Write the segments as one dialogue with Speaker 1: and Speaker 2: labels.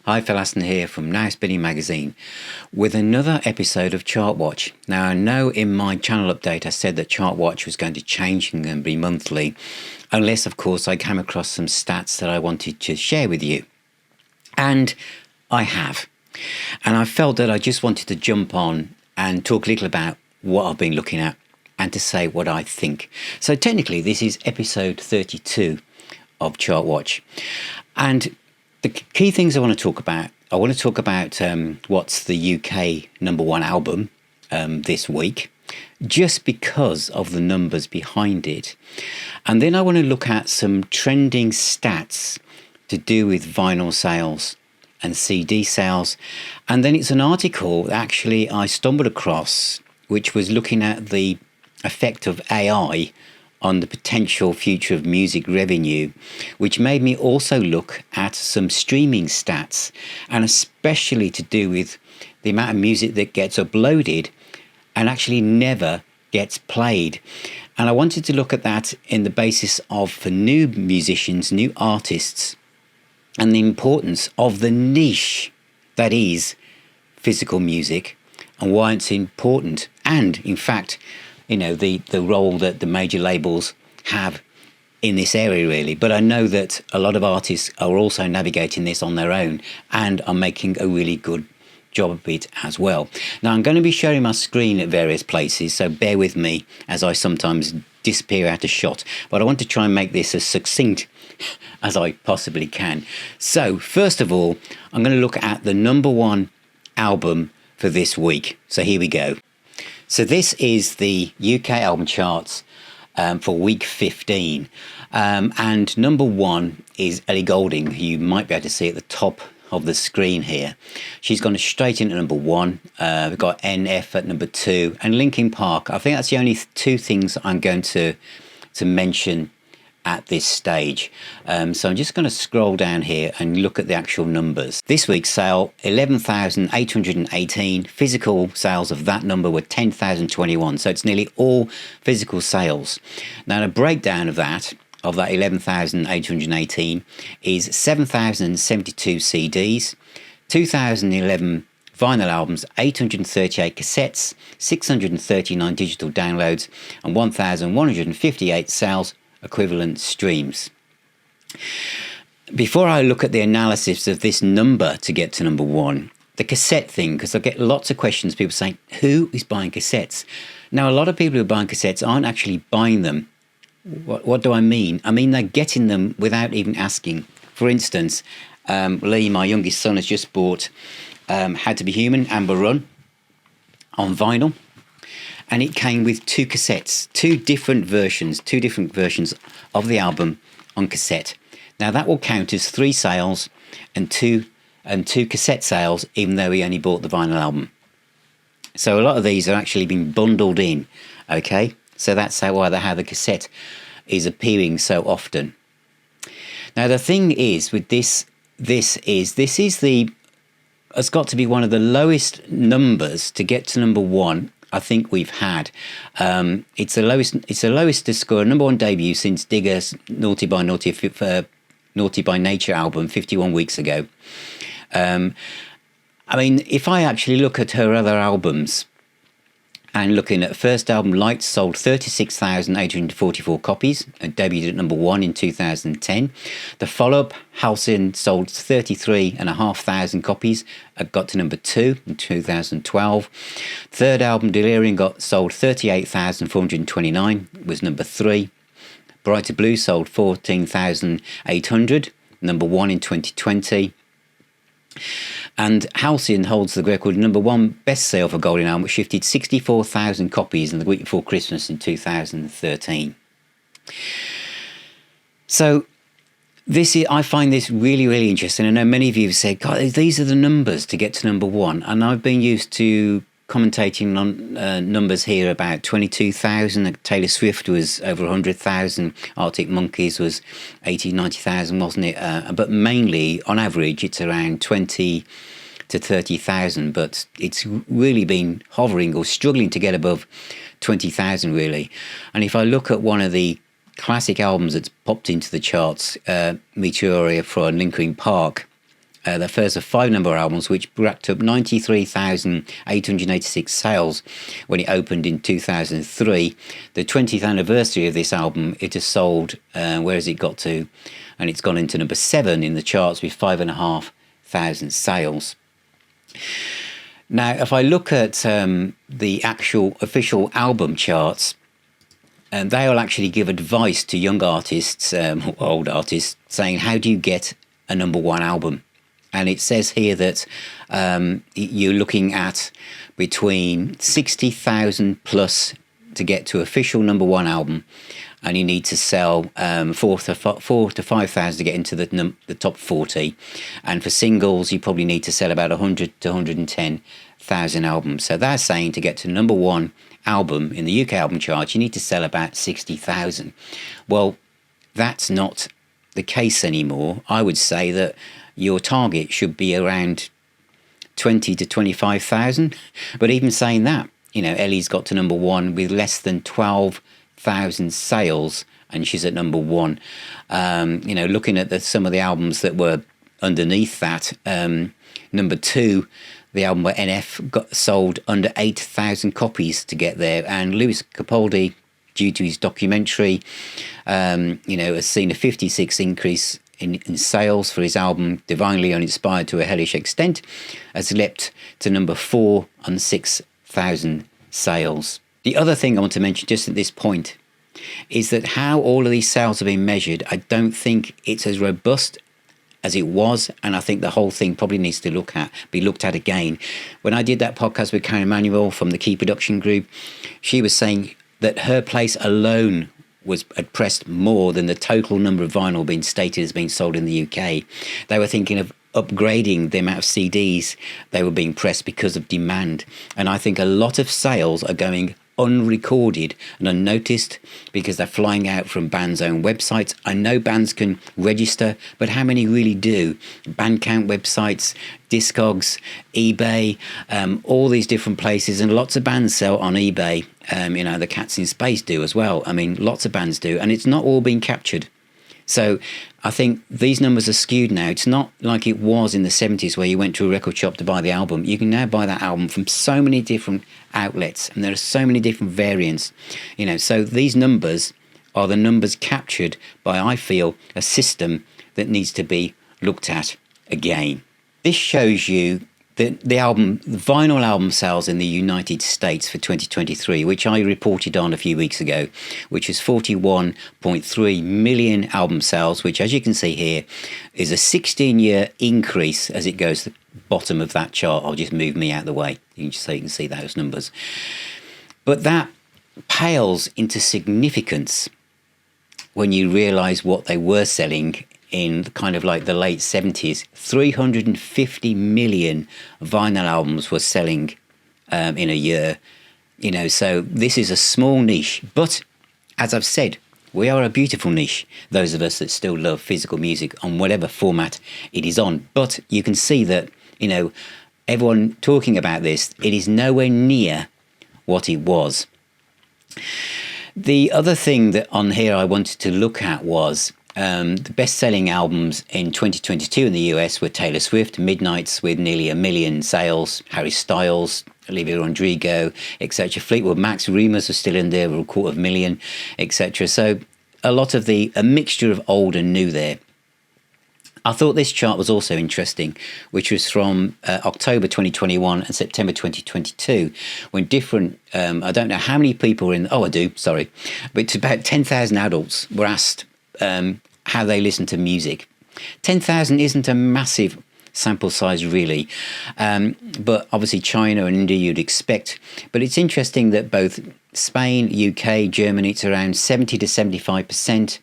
Speaker 1: Hi, Phil Aston here from Now Spinning Magazine with another episode of Chart Watch. Now, I know in my channel update I said that Chart Watch was going to change and going to be monthly, unless, of course, I came across some stats that I wanted to share with you. And I have. And I felt that I just wanted to jump on and talk a little about what I've been looking at and to say what I think. So technically, this is episode 32 of Chart Watch. And the key things I want to talk about, what's the UK number one album this week, just because of the numbers behind it. And then I want to look at some trending stats to do with vinyl sales and CD sales. And then it's an article that actually I stumbled across, which was looking at the effect of AI on the potential future of music revenue, which made me also look at some streaming stats, and especially to do with the amount of music that gets uploaded and actually never gets played. And I wanted to look at that in the basis of, for new musicians, new artists, and the importance of the niche that is physical music and why it's important. And in fact, you know, the role that the major labels have in this area, really. But I know that a lot of artists are also navigating this on their own and are making a really good job of it as well. Now, I'm going to be sharing my screen at various places, so bear with me as I sometimes disappear out of shot. But I want to try and make this as succinct as I possibly can. So, first of all, I'm going to look at the number one album for this week. So here we go. So this is the UK album charts for week 15. And number one is Ellie Goulding, who you might be able to see at the top of the screen here. She's gone straight into number one. We've got NF at number two and Linkin Park. I think that's the only two things I'm going to mention at this stage. So I'm just going to scroll down here and look at the actual numbers. This week's sale, 11,818. Physical sales of that number were 10,021. So it's nearly all physical sales. Now, the breakdown of that 11,818 is 7,072 CDs, 2,011 vinyl albums, 838 cassettes, 639 digital downloads, and 1,158 sales equivalent streams. Before I look at the analysis of this number to get to number one, the cassette thing, because I get lots of questions, people saying, who is buying cassettes? Now, a lot of people who are buying cassettes aren't actually buying them. What do I mean? I mean, they're getting them without even asking. For instance, Lee, my youngest son, has just bought How to Be Human, Amber Run on vinyl. And it came with two cassettes, two different versions of the album on cassette. Now that will count as 3 sales and two cassette sales, even though he only bought the vinyl album. So a lot of these are actually being bundled in, okay? So that's how the cassette is appearing so often. Now the thing is with this has got to be one of the lowest numbers to get to number one I think we've had. It's the lowest to score a number one debut since Digger's Naughty by Nature album 51 weeks ago. I mean, if I actually look at her other albums, and looking at first album, Lights, sold 36,844 copies and debuted at number one in 2010. The follow-up, Halcyon, sold 33,500 copies, got to number two in 2012. Third album, Delirium, sold 38,429, was number three. Brighter Blue sold 14,800, number one in 2020. And Halcyon holds the record number one best sale for Golden Album, which shifted 64,000 copies in the week before Christmas in 2013. So I find this really, really interesting. I know many of you have said, God, these are the numbers to get to number one. And I've been used to commentating on numbers here about 22,000. Taylor Swift was over 100,000. Arctic Monkeys was 80, 90,000, wasn't it? But mainly, on average, it's around 20 to 30,000. But it's really been hovering or struggling to get above 20,000, really. And if I look at one of the classic albums that's popped into the charts, Meteoria from Linkin Park, the first of 5 number albums, which racked up 93,886 sales when it opened in 2003. The 20th anniversary of this album, it has sold, where has it got to? And it's gone into number 7 in the charts with 5,500 sales. Now, if I look at the actual official album charts, and they'll actually give advice to young artists, old artists, saying, how do you get a number 1 album? And it says here that you're looking at between 60,000 plus to get to official number 1 album, and you need to sell 4 to 5,000 to get into the top 40. And for singles, you probably need to sell about 100 to 110,000 albums. So they're saying to get to number 1 album in the UK album chart, you need to sell about 60,000. Well, that's not the case anymore. I would say that your target should be around 20 to 25,000. But even saying that, Ellie's got to number 1 with less than 12,000 sales, and she's at number 1. Looking at some of the albums that were underneath that, number 2, the album by NF got sold under 8,000 copies to get there, and Lewis Capaldi, due to his documentary, has seen a 56 increase in sales for his album Divinely Uninspired to a Hellish Extent, has leapt to number 4 on 6,000 sales. The other thing I want to mention just at this point is that how all of these sales have been measured, I don't think it's as robust as it was, and I think the whole thing probably needs to be looked at again. When I did that podcast with Karen Manuel from the Key Production Group, she was saying that her place alone had pressed more than the total number of vinyl being stated as being sold in the UK. They were thinking of upgrading the amount of CDs they were being pressed because of demand. And I think a lot of sales are going unrecorded and unnoticed because they're flying out from bands' own websites. I know bands can register, but how many really do? Bandcamp websites, Discogs, eBay, all these different places, and lots of bands sell on eBay. The Cats in Space do as well. I mean, lots of bands do, and it's not all being captured. So I think these numbers are skewed now. It's not like it was in the 70s where you went to a record shop to buy the album. You can now buy that album from so many different outlets, and there are so many different variants. So these numbers are the numbers captured by, I feel, a system that needs to be looked at again. This shows you the vinyl album sales in the United States for 2023, which I reported on a few weeks ago, which is 41.3 million album sales, which, as you can see here, is a 16-year increase as it goes to the bottom of that chart. I'll just move me out of the way so you can see those numbers. But that pales into significance when you realise what they were selling in kind of like the late 70s. 350 million vinyl albums were selling in a year. So this is a small niche. But as I've said, we are a beautiful niche, those of us that still love physical music on whatever format it is on. But you can see that, everyone talking about this, it is nowhere near what it was. The other thing that on here I wanted to look at was the best-selling albums in 2022 in the US were Taylor Swift, Midnight's with nearly 1 million sales, Harry Styles, Olivia Rodrigo, etc. Fleetwood Mac's Rumours are still in there with 250,000, etc. So a mixture of old and new there. I thought this chart was also interesting, which was from October 2021 and September 2022, when different, I don't know how many people were in, I do, sorry, but it's about 10,000 adults were asked how they listen to music. 10,000 isn't a massive sample size, really, but obviously China and India you'd expect. But it's interesting that both Spain, UK, Germany, it's around 70 to 75%,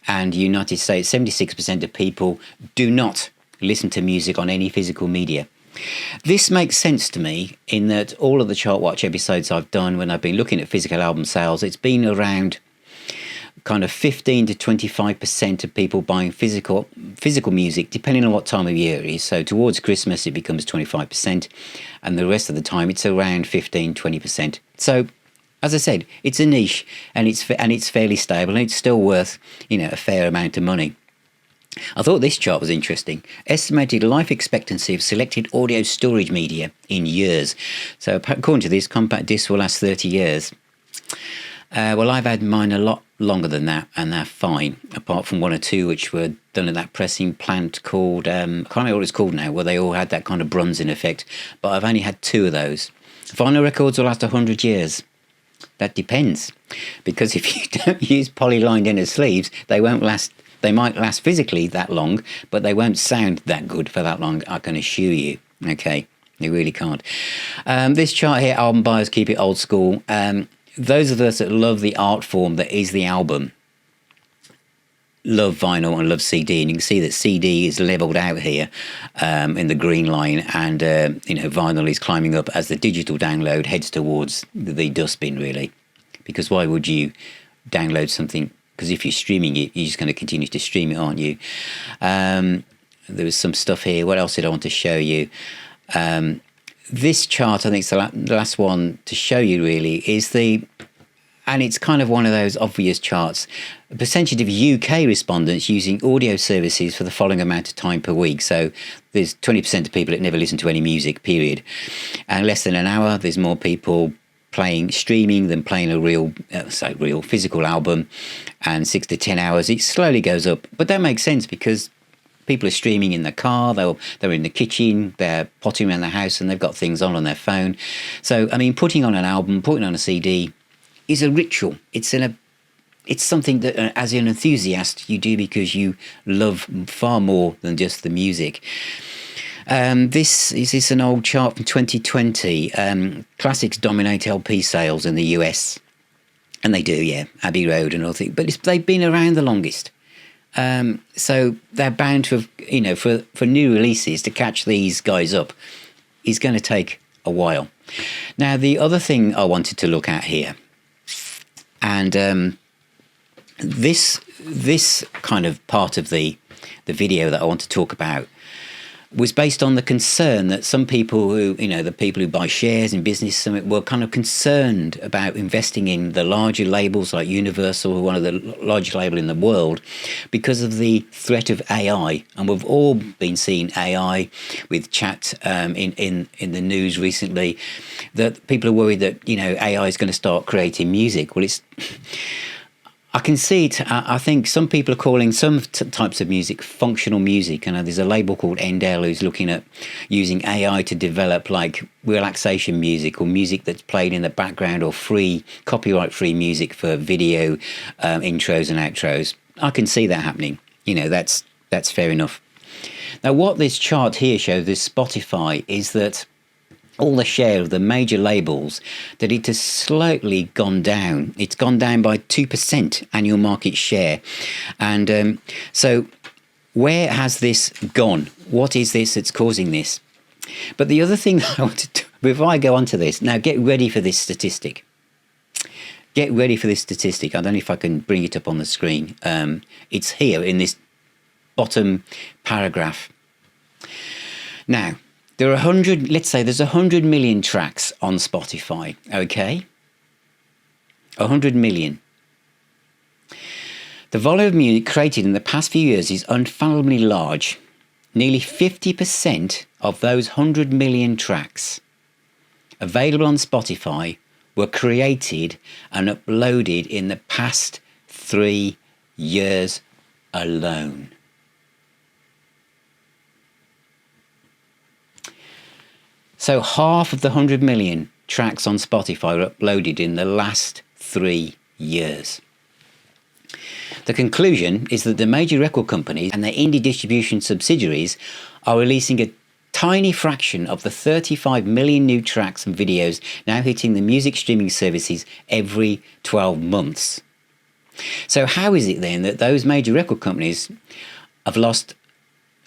Speaker 1: and United States, 76% of people do not listen to music on any physical media. This makes sense to me in that all of the Chart Watch episodes I've done when I've been looking at physical album sales, it's been around kind of 15 to 25% of people buying physical music, depending on what time of year it is. So towards Christmas, it becomes 25%, and the rest of the time, it's around 15, 20%. So, as I said, it's a niche, and it's fairly stable, and it's still worth, a fair amount of money. I thought this chart was interesting. Estimated life expectancy of selected audio storage media in years. So according to this, compact discs will last 30 years. Well, I've had mine a lot longer than that, and they're fine, apart from one or two which were done at that pressing plant called, I can't remember what it's called now, where they all had that kind of bronzing effect, but I've only had two of those. Vinyl records will last 100 years. That depends, because if you don't use poly-lined inner sleeves, they won't last. They might last physically that long, but they won't sound that good for that long, I can assure you. Okay, they really can't. This chart here, album buyers keep it old school. Those of us that love the art form that is the album love vinyl and love CD, and you can see that CD is leveled out here in the green line, and vinyl is climbing up as the digital download heads towards the dustbin, really. Because why would you download something? Because if you're streaming it, you're just going to continue to stream it, aren't you? There was some stuff here. What else did I want to show you? This chart, I think, is the last one to show you, really, is and it's kind of one of those obvious charts, a percentage of UK respondents using audio services for the following amount of time per week. So there's 20% of people that never listen to any music, period. And less than an hour, there's more people streaming than playing a real physical album. And 6 to 10 hours, it slowly goes up. But that makes sense, because people are streaming in the car, they're in the kitchen, they're potting around the house, and they've got things on their phone. So, I mean, putting on an album, putting on a CD is a ritual. It's something that, as an enthusiast, you do because you love far more than just the music. This is an old chart from 2020. Classics dominate LP sales in the US. And they do, yeah, Abbey Road and all things. But they've been around the longest. So they're bound to have, for new releases to catch these guys up is going to take a while. Now, the other thing I wanted to look at here, and this kind of part of the video that I want to talk about was based on the concern that some people who, the people who buy shares in business were kind of concerned about investing in the larger labels like Universal, who are one of the largest labels in the world, because of the threat of AI. And we've all been seeing AI with chat in the news recently, that people are worried that, AI is going to start creating music. Well, I can see it. I think some people are calling some types of music functional music, and there's a label called Endel who's looking at using AI to develop like relaxation music, or music that's played in the background, or copyright-free music for video intros and outros. I can see that happening. That's fair enough. Now, what this chart here shows, this Spotify, is that all the share of the major labels, that it has slightly gone down. It's gone down by 2% annual market share. And so where has this gone? What is this that's causing this? But the other thing that I wanted to, before I go on to this, now get ready for this statistic. Get ready for this statistic. I don't know if I can bring it up on the screen. It's here in this bottom paragraph. Now, there are 100, let's say there's 100 million tracks on Spotify, okay? 100 million. The volume of music created in the past few years is unfathomably large. Nearly 50% of those 100 million tracks available on Spotify were created and uploaded in the past 3 years alone. So half of the 100 million tracks on Spotify were uploaded in the last 3 years. The conclusion is that the major record companies and their indie distribution subsidiaries are releasing a tiny fraction of the 35 million new tracks and videos now hitting the music streaming services every 12 months. So how is it then that those major record companies have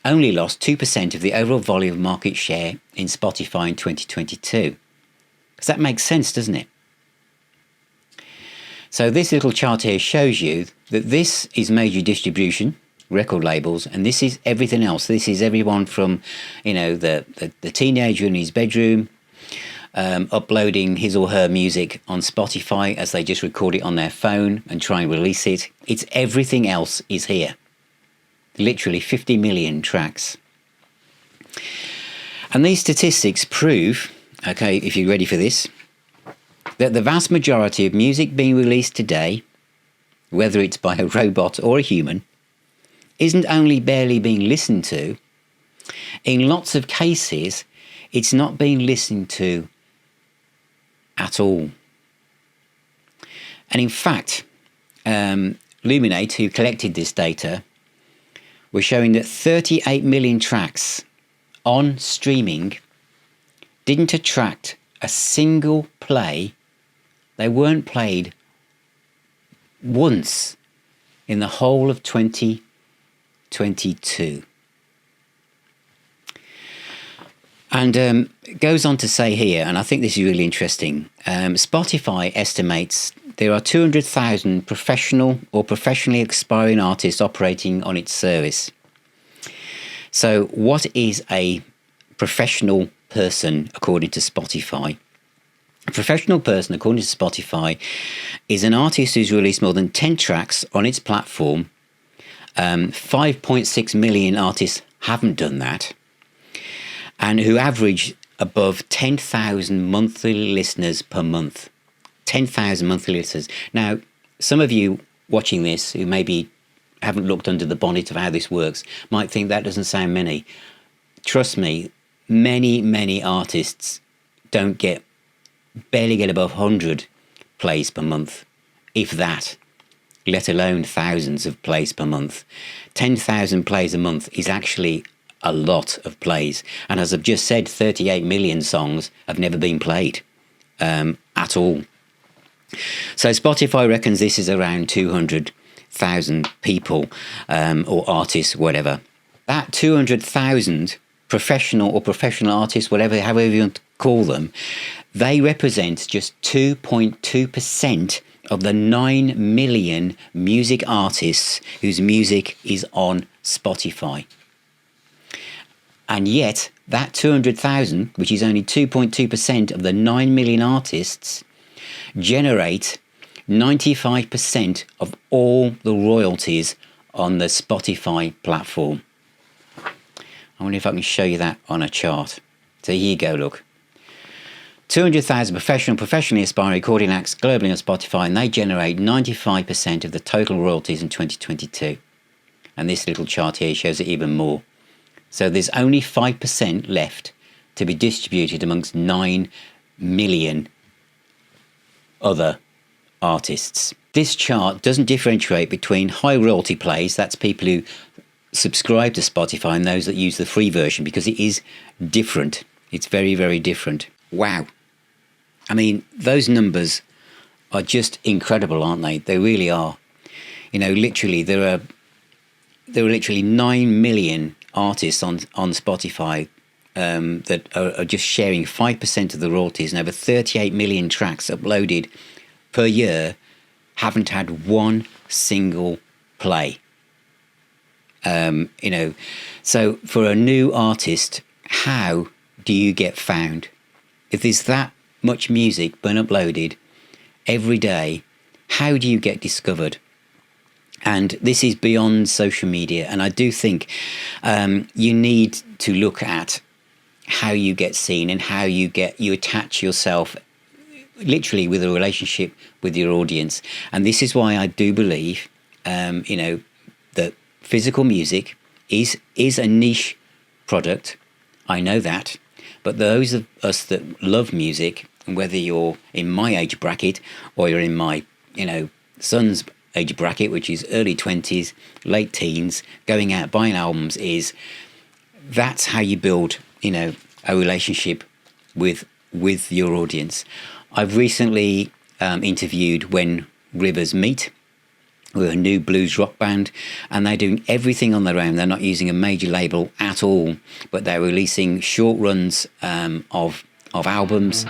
Speaker 1: only lost 2% of the overall volume of market share in Spotify in 2022? Because that makes sense, doesn't it? So this little chart here shows you that this is major distribution, record labels, and this is everything else. This is everyone from, the teenager in his bedroom, uploading his or her music on Spotify as they just record it on their phone and try and release it. It's everything else is here. literally 50 million tracks. And these statistics prove, okay, if you're ready for this, that the vast majority of music being released today, whether it's by a robot or a human, isn't only barely being listened to, in lots of cases, it's not being listened to at all. And in fact, Luminate, who collected this data, were showing that 38 million tracks on streaming didn't attract a single play. They weren't played once in the whole of 2022. And it goes on to say here, and I think this is really interesting, Spotify estimates there are 200,000 professional or professionally aspiring artists operating on its service. So what is a professional person according to Spotify? A professional person, according to Spotify, is an artist who's released more than 10 tracks on its platform. 5.6 million artists haven't done that, and who average above 10,000 monthly listeners per month. 10,000 monthly listeners. Now, some of you watching this who maybe haven't looked under the bonnet of how this works might think that doesn't sound many. Trust me, many artists barely get above 100 plays per month, if that, let alone thousands of plays per month. 10,000 plays a month is actually a lot of plays. And as I've just said, 38 million songs have never been played at all. So Spotify reckons this is around 200,000 people or artists, whatever. That 200,000 professional artists, however you want to call them, they represent just 2.2% of the 9 million music artists whose music is on Spotify. And yet, that 200,000, which is only 2.2% of the 9 million artists, generate 95% of all the royalties on the Spotify platform. I wonder if I can show you that on a chart. So here you go, look. 200,000 professionally aspiring recording acts globally on Spotify, and they generate 95% of the total royalties in 2022. And this little chart here shows it even more. So there's only 5% left to be distributed amongst 9 million other artists. This chart doesn't differentiate between high royalty plays, that's people who subscribe to Spotify, and those that use the free version, because it is different. It's very, very different. Wow. I mean, those numbers are just incredible, aren't they? They really are. You know, literally, there are literally 9 million artists on Spotify that are just sharing 5% of the royalties, and over 38 million tracks uploaded per year haven't had one single play. So for a new artist, how do you get found? If there's that much music being uploaded every day, how do you get discovered? And this is beyond social media. And I do think you need to look at how you get seen and how you attach yourself literally with a relationship with your audience. And this is why I do believe, that physical music is a niche product. I know that. But those of us that love music, whether you're in my age bracket or you're in my, son's age bracket, which is early 20s, late teens, going out buying albums, that's how you build, a relationship with your audience. I've recently interviewed When Rivers Meet, with a new blues rock band, and they're doing everything on their own. They're not using a major label at all, but they're releasing short runs of albums,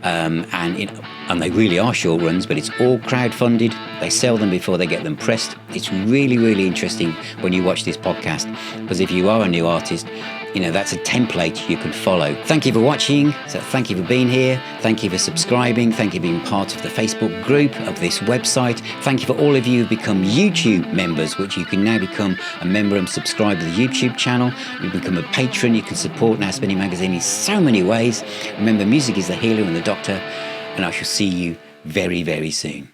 Speaker 1: and they really are short runs, but it's all crowdfunded. They sell them before they get them pressed. It's really, really interesting when you watch this podcast, because if you are a new artist, that's a template you can follow. Thank you for watching. So thank you for being here. Thank you for subscribing. Thank you for being part of the Facebook group of this website. Thank you for all of you who've become YouTube members, which you can now become a member and subscribe to the YouTube channel. You become a patron. You can support Now Spinning Magazine in so many ways. Remember, music is the healer and the doctor, and I shall see you very, very soon.